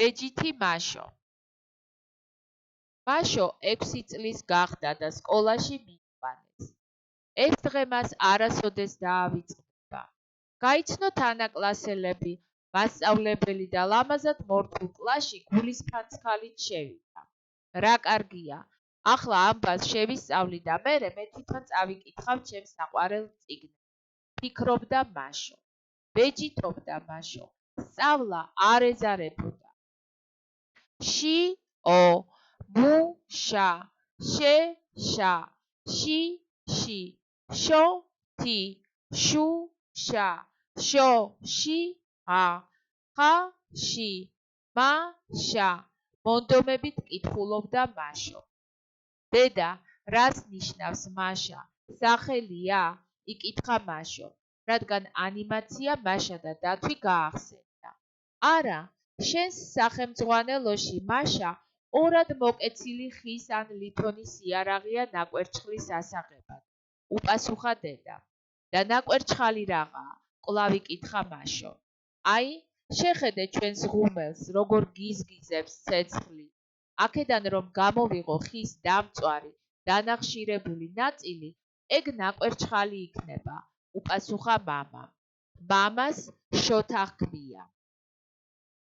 ბეჯითი მაშო. მაშო 6 წლის გახდა და სკოლაში მიიყვანეს. ეს დღე მას არასოდეს დაავიწყდება. გაიცნო თანაკლასელები, მასწავლებელი და ლამაზად მორთულ კლასში გულისფანცქალით შევიდა. რა კარგია, ახლა ამბას შევისწავლი და მერე მე თვითონ წავიკითხავ ჩემს საყვარელ წიგნებს. ფიქრობდა მაშო. ბეჯითობდა მაშო. სწავლა არ ეზარებოდა. ში ო მუ შა შე შა ში ში შო თი შუ შა შო ში ა ხა ში მა შა მონდომებით კითხულობდა მაშო. დედა, რას ნიშნავს მაშა? სახელია? იკითხა მაშო, რადგან ანიმაცია მაშა და დათვი გაახსენდა. არა, შენს სახელმძღვანელოში მაშა ორად მოკეცილი ხის ან ლითონის იარაღია ნაკვერჩხლის ასაღებად, უპასუხა დედა. და ნაკვერჩხალი რაღაცა? კვლავ იკითხა მაშო. აი, შეხედე ჩვენს ღუმელს, როგორ გიზგიზებს ცეცხლი. აქედან რომ გამოვიღო ხის დამწვარი, დანახშირებული ნაწილი, ეგ ნაკვერჩხალი იქნება, უპასუხა მამა. მამას შოთა ჰქვია.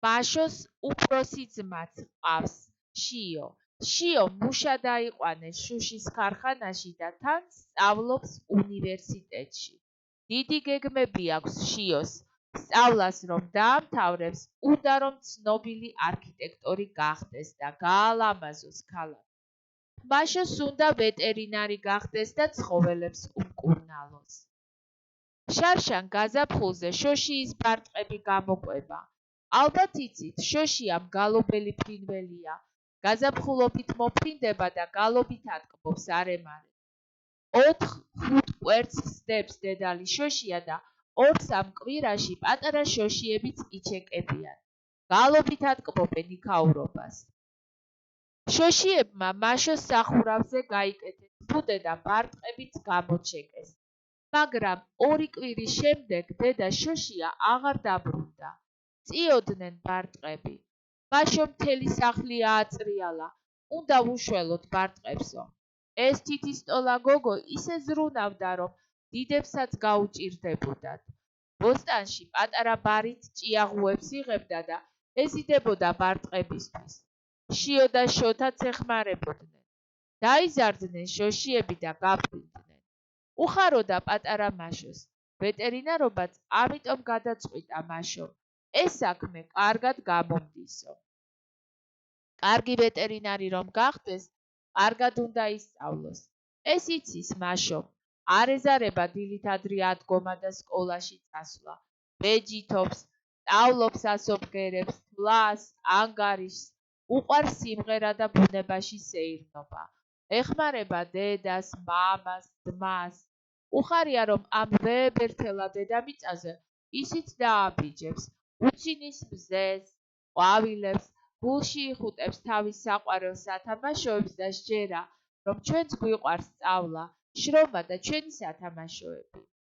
მაშოს უფროსი ძმაც ჰყავს, შიო. შიო მუშა დაიყვანეს შუშის ქარხანაში და თან სწავლობს უნივერსიტეტში. დიდი გეგმები აქვს შიოს. სწავლას რომ დაამთავრებს, უნდა რომ ცნობილი არქიტექტორი გახდეს და გაალამაზოს ქალაქი. მაშოს უნდა ვეტერინარი გახდეს და ცხოველებს უმკურნალოს. შარშან გაზაფხულზე შოშიის ბარტყები გამოყვება. ალბათ იცით, შოშია მგალობელი ფრინველია. გაზაფხულობით მოფრინდება და გალობით ატკბობს არემარე. 4-5 კვერცხს სდებს დედალი შოშია და 2-3 კვირაში პატარა შოშიებიც იჩეკებიან. გალობით ატკბობენ იქაურობას. შოშიებმა მაშოს სახურავზე გაიკეთეს ბუდე და ბარტყებიც გამოჩეკეს. მაგრამ 2 კვირის შემდეგ დედა შოშია აღარ დაბრუნდა. წიოდნენ ბარტყები. მაშო მთელი სახლი ააწრიალა. უნდა უშველოთ ბარტყებსო. ეს თითისტოლა გოგო ისე ზრუნავდა, რომ დიდებსაც გაუჭირდებოდათ. ბოსტანში პატარა ბარით ჭიაღუებს იღებდა და ეზიდებოდა ბარტყებისთვის. შიო და შოთაც ეხმარებოდნენ. დაიზარდნენ შოშიები და გაფრინდნენ. უხაროდა პატარა მაშოს. ვეტერინარობაც ამიტომ გადაწყვიტა მაშომ. ეს საქმე კარგად გამომდისო. კარგი ვეტერინარი რომ გახდეს, კარგად უნდა ისწავლოს. ეს იცის მაშომ. არ ეზარება დილით ადრე ადგომა და სკოლაში წასვლა. ბეჯითობს, სწავლობს ასოფგერებს, თვლას, ანგარიშს. უყვარს სიმღერა და ბუნებაში სეირნობა. ეხმარება დედას, მამას, ძმას. უხარია რომ ამ ვეებერთელა დედამიწაზე ისიც დააბიჯებს. უცინის მზეს, ყვავილებს, გულში იხუტებს თავის საყვარელ სათამაშოებს და სჯერა, რომ ჩვენც გვიყვარს სწავლა, შრომა და ჩვენი სათამაშოები.